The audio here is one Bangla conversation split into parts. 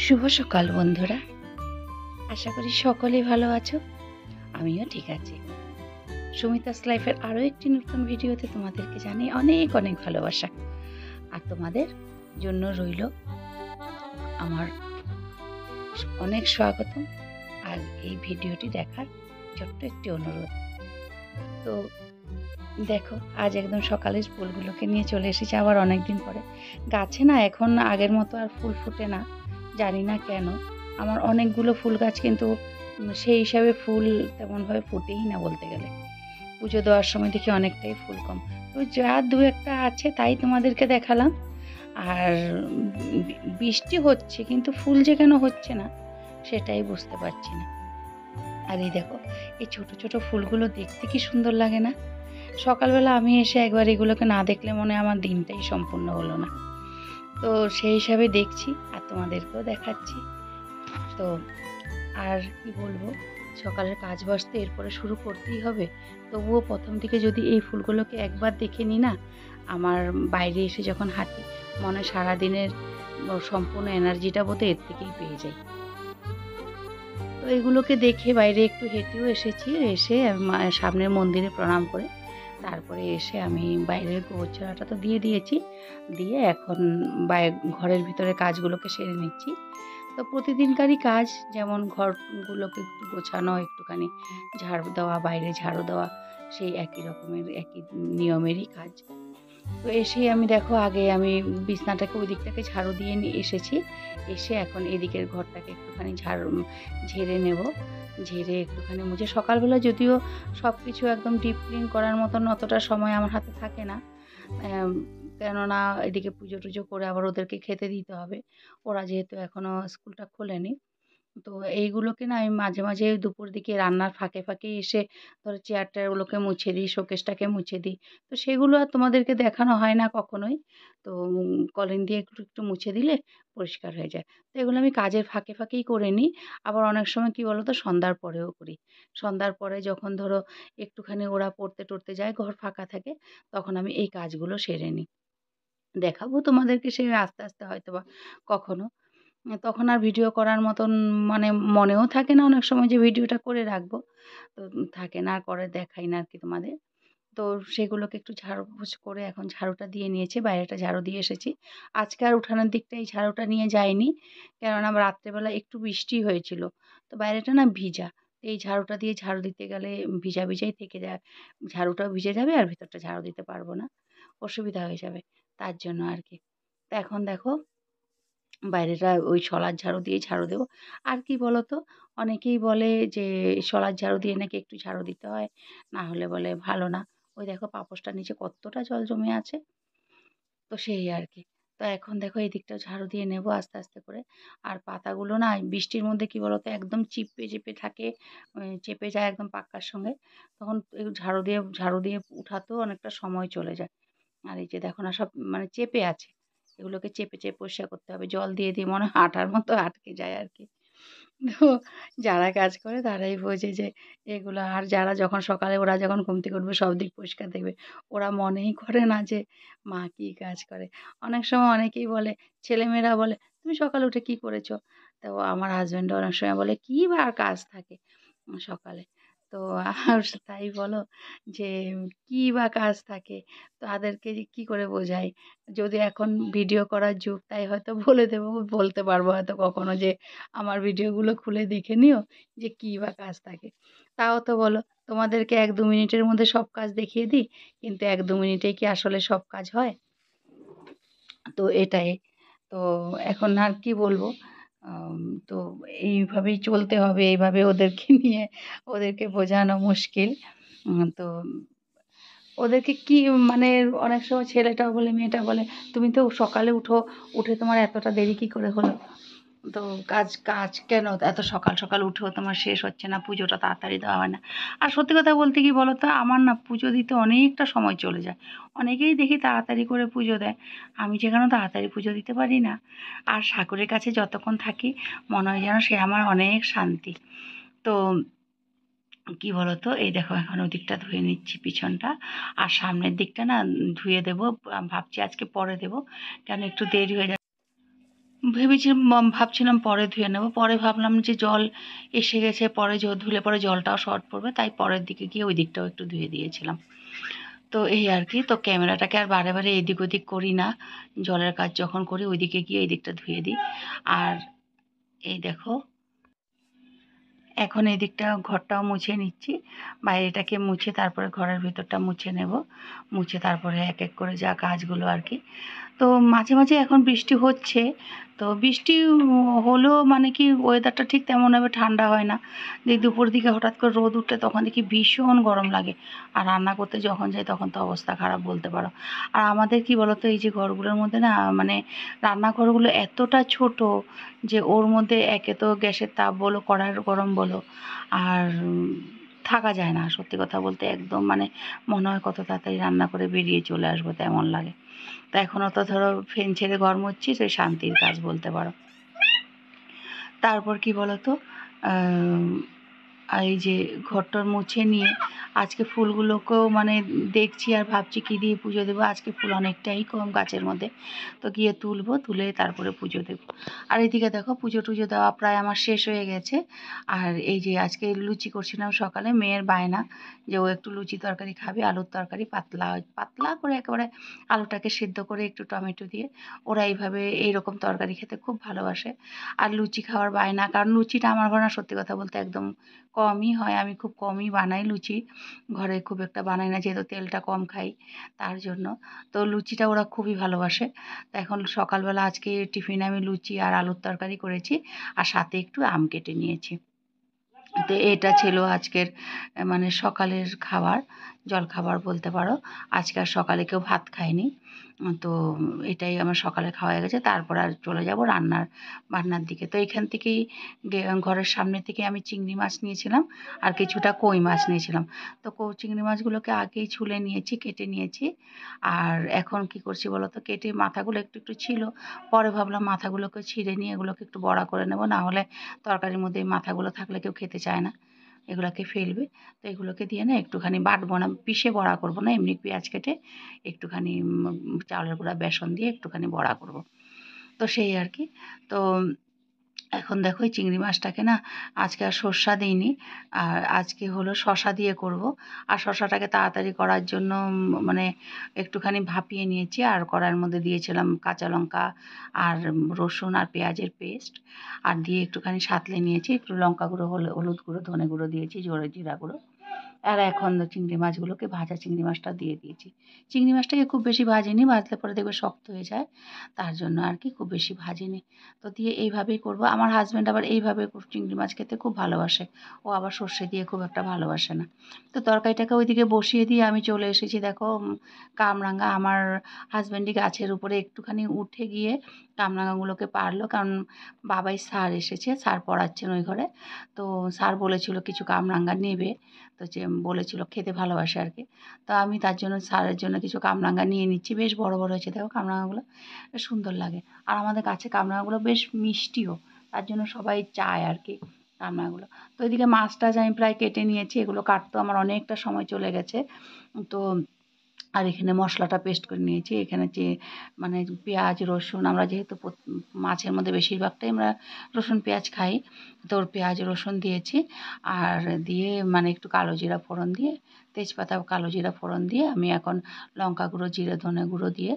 শুভ সকাল বন্ধুরা, আশা করি সকলেই ভালো আছো। আমিও ঠিক আছি। সুমিতাস লাইফের আরও একটি নতুন ভিডিওতে তোমাদেরকে জানাই অনেক অনেক ভালোবাসা। আর তোমাদের জন্য রইল আমার অনেক স্বাগতম আর এই ভিডিওটি দেখার ছোট্ট একটি অনুরোধ। তো দেখো, আজ একদম সকালের ফুলগুলোকে নিয়ে চলে এসেছি আবার অনেকদিন পরে। গাছে না এখন আগের মতো আর ফুল ফুটে না, জানি না কেন। আমার অনেকগুলো ফুল গাছ, কিন্তু সেই হিসাবে ফুল তেমনভাবে ফুটেই না বলতে গেলে। পুজো দেওয়ার সময় দেখি অনেকটাই ফুল কম। তো যা দু একটা আছে তাই তোমাদেরকে দেখালাম। আর বৃষ্টি হচ্ছে, কিন্তু ফুল যে কেন হচ্ছে না সেটাই বুঝতে পারছি না। আর এই দেখো, এই ছোট ছোট ফুলগুলো দেখতে কি সুন্দর লাগে না? সকালবেলা আমি এসে একবার এগুলোকে না দেখলে মনে হয় আমার দিনটাই সম্পূর্ণ হলো না। তো সেই হিসাবে দেখছি আর তোমাদেরকেও দেখাচ্ছি। তো আর কি বলবো, সকালের কাজ বাজ তো এরপরে শুরু করতেই হবে। তবুও প্রথম থেকে যদি এই ফুলগুলোকে একবার দেখে নিই না, আমার বাইরে এসে যখন হাঁটি মনে সারাদিনের সম্পূর্ণ এনার্জিটা বোধহয় এর থেকেই পেয়ে যাই। তো এগুলোকে দেখে বাইরে একটু হেঁটেও এসেছি, এসে সামনের মন্দিরে প্রণাম করে তারপরে এসে আমি বাইরের গোবর ঝাড়াটা তো দিয়ে দিয়েছি, দিয়ে এখন ঘরের ভিতরে কাজগুলোকে সেরে নিচ্ছি। তো প্রতিদিনকারই কাজ, যেমন ঘরগুলোকে একটু গোছানো, একটুখানি ঝাড়ু দেওয়া, বাইরে ঝাড়ু দেওয়া, সেই একই রকমের একই নিয়মেরই কাজ। তো এসেই আমি দেখো, আগে আমি বিছনাটাকে ওই দিকটাকে ঝাড়ু দিয়ে এসেছি, এসে এখন এদিকের ঘরটাকে একটুখানি ঝেড়ে নেব। ঝেড়ে একটুখানি মুছে, সকালবেলা যদিও সব কিছু একদম ডিপ ক্লিন করার মতন অতটা সময় আমার হাতে থাকে না, কেননা এদিকে পুজো টুজো করে আবার ওদেরকে খেতে দিতে হবে। ওরা যেহেতু এখনও স্কুলটা খোলেনি, তো এইগুলোকে না আমি মাঝে মাঝে দুপুর দিকে রান্নার ফাঁকে ফাঁকে এসে ধরো চেয়ারটাগুলোকে মুছে দিই, শোকেসটাকে মুছে দিই। তো সেগুলো আর তোমাদেরকে দেখানো হয় না কখনোই। তো কলিন দিয়ে একটু একটু মুছে দিলে পরিষ্কার হয়ে যায়। তো এগুলো আমি কাজের ফাঁকে ফাঁকেই করে নিই। আবার অনেক সময় কী বলো তো, সন্ধ্যার পরেও করি। সন্ধ্যার পরে যখন ধরো একটুখানি ওরা পড়তে টড়তে যায়, ঘর ফাঁকা থাকে, তখন আমি এই কাজগুলো সেরে নিই। দেখাবো তোমাদেরকে সে আস্তে আস্তে হয়তোবা কখনো। তখন আর ভিডিও করার মতন মানে মনেও থাকে না অনেক সময় যে ভিডিওটা করে রাখবো। তো থাকে না, আর করে দেখাই না আরকি তোমাদের। তো সেগুলোকে একটু ঝাড়ুপোছ করে এখন ঝাড়ুটা দিয়ে নিয়েছি, বাইরেটা ঝাড়ু দিয়ে এসেছি। আজকে আর উঠানের দিকটা এই ঝাড়ুটা নিয়ে যাইনি, কেননা রাত্রেবেলা একটু বৃষ্টি হয়েছিল। তো বাইরেটা না ভিজা। এই ঝাড়ুটা দিয়ে ঝাড়ু দিতে গেলে ভিজা ভিজাই থেকে যায়। ঝাড়ুটাও ভিজে যাবে আর ভিতরটা ঝাড়ু দিতে পারবো না। অসুবিধা হয়ে যাবে। তার জন্য আরকি। তো এখন দেখো, বাইরেটা ওই শলার ঝাড়ু দিয়ে ঝাড়ু দেবো। আর কি বলো তো, অনেকেই বলে যে শলার ঝাড়ু দিয়ে নাকি একটু ঝাড়ু দিতে হয়, না হলে বলে ভালো না। ওই দেখো পাপোশটার নিচে কতটা জল জমে আছে। তো সেই আর কি। তো এখন দেখো এই দিকটাও ঝাড়ু দিয়ে নেব আস্তে আস্তে করে। আর পাতাগুলো না বৃষ্টির মধ্যে কি বলো তো একদম চিপে চেপে থাকে, চেপে যায় একদম পাক্কার সঙ্গে। তখন এই ঝাড়ু দিয়ে উঠাতেও অনেকটা সময় চলে যায়। আর এই যে দেখো না, সব মানে চেপে আছে। এগুলোকে চেপে চেপে পরিষ্কার করতে হবে। জল দিয়ে দিয়ে মনে হয় আঠার মতো আটকে যায় আরকি। তো যারা কাজ করে তারাই বোঝে যে এগুলো। আর যারা যখন সকালে ওরা যখন ঘুম থেকে উঠবে সব দিক পরিষ্কার দেখবে। ওরা মনেই করে না যে মা কি কাজ করে। অনেক সময় অনেকেই বলে, ছেলেমেয়েরা বলে, "তুমি সকালে উঠে কি করেছো?" তো আমার হাসব্যান্ডও অনেক সময় বলে, "কি বা আর কাজ থাকে সকালে?" তো আর তাই বলো যে কি বা কাজ থাকে? তাদেরকে যে কি করে বোঝাই? যদি এখন ভিডিও করার যুগ, তাই হয়তো বলে দেবো, বলতে পারবো হয়তো কখনো যে আমার ভিডিওগুলো খুলে দেখে নিও যে কী বা কাজ থাকে। তাও তো বলো, তোমাদেরকে ১-২ মিনিটের মধ্যে সব কাজ দেখিয়ে দিই, কিন্তু ১-২ মিনিটেই কি আসলে সব কাজ হয়? তো এটাই। তো এখন আর কি বলবো? আম তো এইভাবেই চলতে হবে, এইভাবে ওদেরকে নিয়ে ওদেরকে বোঝানো মুশকিল। তো ওদেরকে কি মানে অনেক সময় ছেলেটাও বলে, মেয়েটা বলে, "তুমি তো সকালে উঠো, উঠে তোমার এতটা দেরি কী করে হলো? তো কাজ কাজ কেন এত সকাল সকাল উঠেও তোমার শেষ হচ্ছে না? পুজোটা তাড়াতাড়ি দেওয়া হয় না?" আর সত্যি কথা বলতে কি বলো তো, আমার না পুজো দিতে অনেকটা সময় চলে যায়। অনেকেই দেখি তাড়াতাড়ি করে পুজো দেয়। আমি যে কেন তাড়াতাড়ি পুজো দিতে পারি না। আর ঠাকুরের কাছে যতক্ষণ থাকি মনে হয় যেন সে আমার অনেক শান্তি। তো কি বলো তো, এই দেখো এখন ওদিকটা ধুয়ে নিচ্ছি পিছনটা, আর সামনের দিকটা না ধুয়ে দেবো। ভাবছি আজকে পরে দেবো, কেন একটু দেরি হয়ে ভাবছিলাম পরে ধুয়ে নেব, পরে ভাবলাম যে জল এসে গেছে, পরে ধুলে পরে জলটাও শর্ট পড়বে, তাই পরের দিকে গিয়ে ওই দিকটাও একটু ধুয়ে দিয়েছিলাম। তো এই আর কি, তো ক্যামেরাটাকে আর বারে বারে এদিক ওদিক করি না, জলের কাজ যখন করি ওই দিকে গিয়ে এই দিকটা ধুয়ে দিই। আর এই দেখো এখন এই দিকটা ঘরটাও মুছে নিচ্ছি, বাইরেটাকে মুছে তারপরে ঘরের ভিতরটা মুছে নেব, মুছে তারপরে এক এক করে যা কাজগুলো আর কি। তো মাঝে মাঝে এখন বৃষ্টি হচ্ছে, তো বৃষ্টি হলেও মানে কি ওয়েদারটা ঠিক তেমনভাবে ঠান্ডা হয় না। যে দুপুর দিকে হঠাৎ করে রোদ উঠলে তখন দেখি ভীষণ গরম লাগে, আর রান্না করতে যখন যাই তখন তো অবস্থা খারাপ বলতে পারো। আর আমাদের কি বলতো, এই যে ঘরগুলোর মধ্যে না মানে রান্নাঘরগুলো এতটা ছোট যে ওর মধ্যে একে তো গ্যাসের তাপ বলো, কড়াইয়ের গরম বলো, আর থাকা যায় না সত্যি কথা বলতে, একদম মানে মনে হয় কত তাড়াতাড়ি রান্না করে বেরিয়ে চলে আসবো তেমন লাগে। তা এখনও তো ধরো ফ্যান ছেড়ে ঘর মুছছি, সেই শান্তির কাজ বলতে পারো। তারপর কি বলতো, এই যে ঘরটর মুছে নিয়ে আজকে ফুলগুলোকেও মানে দেখছি আর ভাবছি কী দিয়ে পুজো দেবো। আজকে ফুল অনেকটাই কম গাছের মধ্যে, তো গিয়ে তুলবো, তুলে তারপরে পুজো দেবো। আর এদিকে দেখো পুজো টুজো দেওয়া প্রায় আমার শেষ হয়ে গেছে। আর এই যে আজকে লুচি করছিলাম সকালে, মেয়ের বায়না যে ও একটু লুচি তরকারি খাবে, আলুর তরকারি পাতলা পাতলা করে একেবারে আলুটাকে সিদ্ধ করে একটু টমেটো দিয়ে, ওরা এইভাবে এইরকম তরকারি খেতে খুব ভালোবাসে। আর লুচি খাওয়ার বায়না, কারণ লুচিটা আমার ঘরে না সত্যি কথা বলতে একদম কমই হয়, আমি খুব কমই বানাই লুচি, ঘরে খুব একটা বানাই না যেহেতু তেলটা কম খাই তার জন্য। তো লুচিটা ওরা খুবই ভালোবাসে। তো এখন সকালবেলা আজকে টিফিনে আমি লুচি আর আলুর তরকারি করেছি, আর সাথে একটু আম কেটে নিয়েছি। তো এটা ছিল আজকের মানে সকালের খাবার, জলখাবার বলতে পারো। আজকে আর সকালে কেউ ভাত খায়নি। তো এটাই আমার সকালে খাওয়া হয়ে গেছে, তারপর আর চলে যাব বান্নার দিকে। তো এখান থেকেই ঘরের সামনে থেকে আমি চিংড়ি মাছ নিয়েছিলাম আর কিছুটা কই মাছ নিয়েছিলাম। তো চিংড়ি মাছগুলোকে আগেই ছুলে নিয়েছি, কেটে নিয়েছি। আর এখন কি করছি বলো তো, কেটে মাথাগুলো একটু একটু ছিল, পরে ভাবলাম মাথাগুলোকে ছিঁড়ে নিয়ে এগুলোকে একটু বড়া করে নেব, না হলে তরকারির মধ্যে এই মাথাগুলো থাকলে কেউ খেতে চায় না, এগুলোকে ফেলবে। তো এগুলোকে দিয়ে না একটুখানি বাটবো না, পিষে বড়া করবো না, এমনি পেঁয়াজ কেটে একটুখানি চাউলের গুঁড়া বেসন দিয়ে একটুখানি বড়া করব। তো সেই আর কি। তো এখন দেখো এই চিংড়ি মাছটাকে না আজকে আর সর্ষা দিইনি, আর আজকে হলো শসা দিয়ে করব। আর শসাটাকে তাড়াতাড়ি করার জন্য মানে একটুখানি ভাপিয়ে নিয়েছি, আর কড়াইয়ের মধ্যে দিয়েছিলাম কাঁচা লঙ্কা আর রসুন আর পেঁয়াজের পেস্ট, আর দিয়ে একটুখানি সাঁতলে নিয়েছি, একটু লঙ্কা গুঁড়ো, হলুদ গুঁড়ো, ধনে গুঁড়ো দিয়েছি, জিরা গুঁড়ো। আর এখন চিংড়ি মাছগুলোকে, ভাজা চিংড়ি মাছটা দিয়ে দিয়েছি। চিংড়ি মাছটাকে খুব বেশি ভাজিনি, ভাজলে পরে দেখবে শক্ত হয়ে যায়, তার জন্য আর কি খুব বেশি ভাজিনি। তো দিয়ে এইভাবেই করব। আমার হাজব্যান্ড আবার এইভাবে চিংড়ি মাছ খেতে খুব ভালোবাসে, ও আবার সর্ষে দিয়ে খুব একটা ভালোবাসে না। তো তরকারিটাকে ওইদিকে বসিয়ে দিয়ে আমি চলে এসেছি দেখো কামরাঙা। আমার হাজব্যান্ডই গাছের উপরে একটুখানি উঠে গিয়ে কামরাঙাগুলোকে পারলো, কারণ বাবাই স্যার এসেছে, স্যার পড়াচ্ছেন ওই ঘরে। তো স্যার বলেছিল কিছু কামরাঙা নেবে, তো যে বলেছিল খেতে ভালোবাসে আর কি। তো আমি তার জন্য স্যারের জন্য কিছু কামরাঙা নিয়ে নিচ্ছি, বেশ বড় বড় হয়েছে দেখো কামরাঙাগুলো, বেশ সুন্দর লাগে। আর আমাদের গাছে কামরাঙাগুলো বেশ মিষ্টিও, তার জন্য সবাই চায় আর কি কামরাঙাগুলো। তো এদিকে মাছ টাছ আমি প্রায় কেটে নিয়েছি, এগুলো কাটতেও আমার অনেকটা সময় চলে গেছে। তো আর এখানে মশলাটা পেস্ট করে নিয়েছি, এখানে যে মানে পেঁয়াজ রসুন, আমরা যেহেতু মাছের মধ্যে বেশিরভাগটাই আমরা রসুন পেঁয়াজ খাই, তো ওর পেঁয়াজ রসুন দিয়েছি। আর দিয়ে মানে একটু কালো জিরা ফোড়ন দিয়ে, তেজপাতা কালো জিরা ফোড়ন দিয়ে আমি এখন লঙ্কা গুঁড়ো, জিরে ধনে গুঁড়ো দিয়ে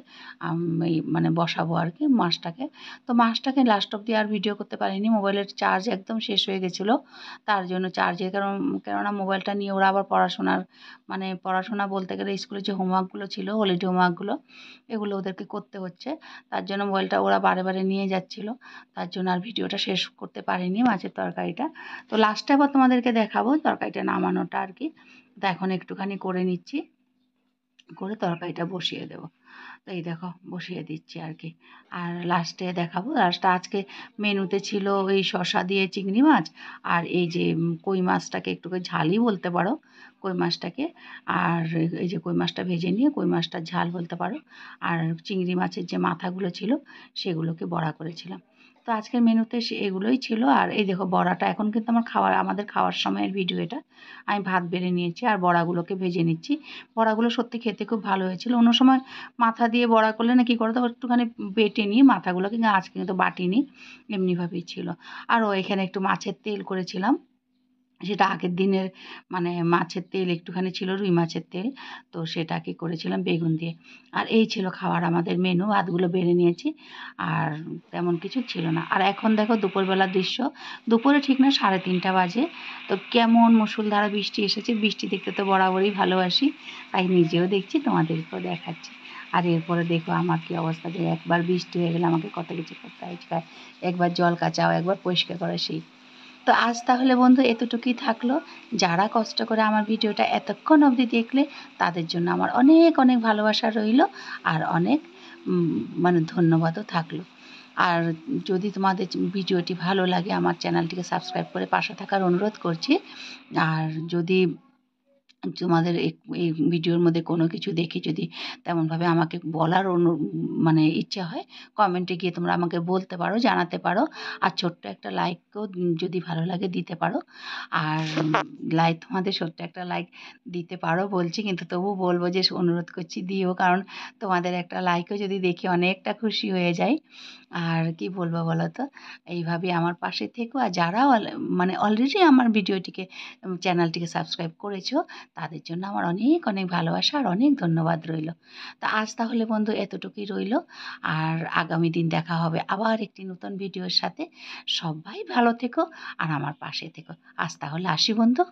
আমি মানে বসাবো আর কি মাছটাকে। তো মাছটাকে লাস্ট অব্দি আর ভিডিও করতে পারিনি, মোবাইলের চার্জ একদম শেষ হয়ে গেছিলো, তার জন্য চার্জের কেননা মোবাইলটা নিয়ে ওরা আবার মানে পড়াশোনা বলতে গেলে স্কুলের যে হোমওয়ার্কগুলো ছিল, হলিডে হোমওয়ার্কগুলো, এগুলো ওদেরকে করতে হচ্ছে, তার জন্য মোবাইলটা ওরা বারে বারে নিয়ে যাচ্ছিল, তার জন্য আর ভিডিওটা শেষ করতে পারিনি মাছের তরকারিটা। তো লাস্টে আবার তোমাদেরকে দেখাবো তরকারিটা নামানোটা আর কি। তো এখন একটুখানি করে নিচ্ছি, করে তরকারিটা বসিয়ে দেবো। তো এই দেখো বসিয়ে দিচ্ছি আর কি। আর লাস্টে দেখাবো, লাস্টে আজকে মেনুতে ছিল ওই শসা দিয়ে চিংড়ি মাছ, আর এই যে কই মাছটাকে একটু ঝালই বলতে পারো কই মাছটাকে, আর এই যে কই মাছটা ভেজে নিয়ে কই মাছটা ঝাল বলতে পারো, আর চিংড়ি মাছের যে মাথাগুলো ছিল সেগুলোকে বড়া করেছিলাম। তো আজকের মেনুতে এগুলোই ছিল। আর এই দেখো বড়াটা এখন কিন্তু আমাদের খাওয়ার সময়ের ভিডিও এটা। আমি ভাত বেড়ে নিয়েছি আর বড়াগুলোকে ভেজে নিচ্ছি। বড়াগুলো সত্যি খেতে খুব ভালো হয়েছিল। অন্য সময় মাথা দিয়ে বড়া করলে না কী করো, তো একটুখানি বেটে নিই মাথাগুলোকে, কিন্তু আজকে কিন্তু বাটিনি, এমনিভাবেই ছিল। আর এখানে একটু মাছের তেল করেছিলাম, সেটা আগের দিনের মানে মাছের তেল একটুখানি ছিল, রুই মাছের তেল, তো সেটা কি করেছিলাম বেগুন দিয়ে। আর এই ছিল খাওয়ার আমাদের মেনু। ভাতগুলো বেড়ে নিয়েছি আর তেমন কিছু ছিল না। আর এখন দেখো দুপুরবেলার দৃশ্য, দুপুরে ঠিক না 3:30 বাজে, তো কেমন মুষলধারা বৃষ্টি এসেছে। বৃষ্টি দেখতে তো বরাবরই ভালোবাসি, তাই নিজেও দেখছি, তোমাদেরকেও দেখাচ্ছি। আর এরপরে দেখো আমার কি অবস্থা, যে একবার বৃষ্টি হয়ে গেলে আমাকে কত কিছু করতে হয়, একবার জল কাচাও, একবার পরিষ্কার করা, সেই। তো আজ তাহলে বন্ধু এতটুকুই থাকলো। যারা কষ্ট করে আমার ভিডিওটা এতক্ষণ অবধি দেখলে, তাদের জন্য আমার অনেক অনেক ভালোবাসা রইল, আর অনেক মানে ধন্যবাদও থাকলো। আর যদি তোমাদের ভিডিওটি ভালো লাগে, আমার চ্যানেলটিকে সাবস্ক্রাইব করে পাশে থাকার অনুরোধ করছি। আর যদি তোমাদের এই ভিডিওর মধ্যে কোনো কিছু দেখে যদি তেমনভাবে আমাকে বলার মানে ইচ্ছা হয়, কমেন্টে গিয়ে তোমরা আমাকে বলতে পারো, জানাতে পারো। আর ছোট্ট একটা লাইকও যদি ভালো লাগে দিতে পারো। আর তোমাদের ছোট্ট একটা লাইক দিতে পারো বলছি, কিন্তু তবু বলবো যে অনুরোধ করছি দিও, কারণ তোমাদের একটা লাইকও যদি দেখি অনেকটা খুশি হয়ে যাই। আর কি বলবো বলো তো, এইভাবেই আমার পাশে থেকো। আর যারা মানে অলরেডি আমার ভিডিওটিকে চ্যানেলটিকে সাবস্ক্রাইব করেছো, তাদের জন্য আমার অনেক অনেক ভালোবাসা আর অনেক ধন্যবাদ রইল। তো আজ তাহলে বন্ধু এতটুকুই রইল। আর আগামী দিন দেখা হবে আবার একটি নতুন ভিডিওর সাথে। সবাই ভালো থেকো আর আমার পাশে থেকো। আজ তাহলে আসি বন্ধু।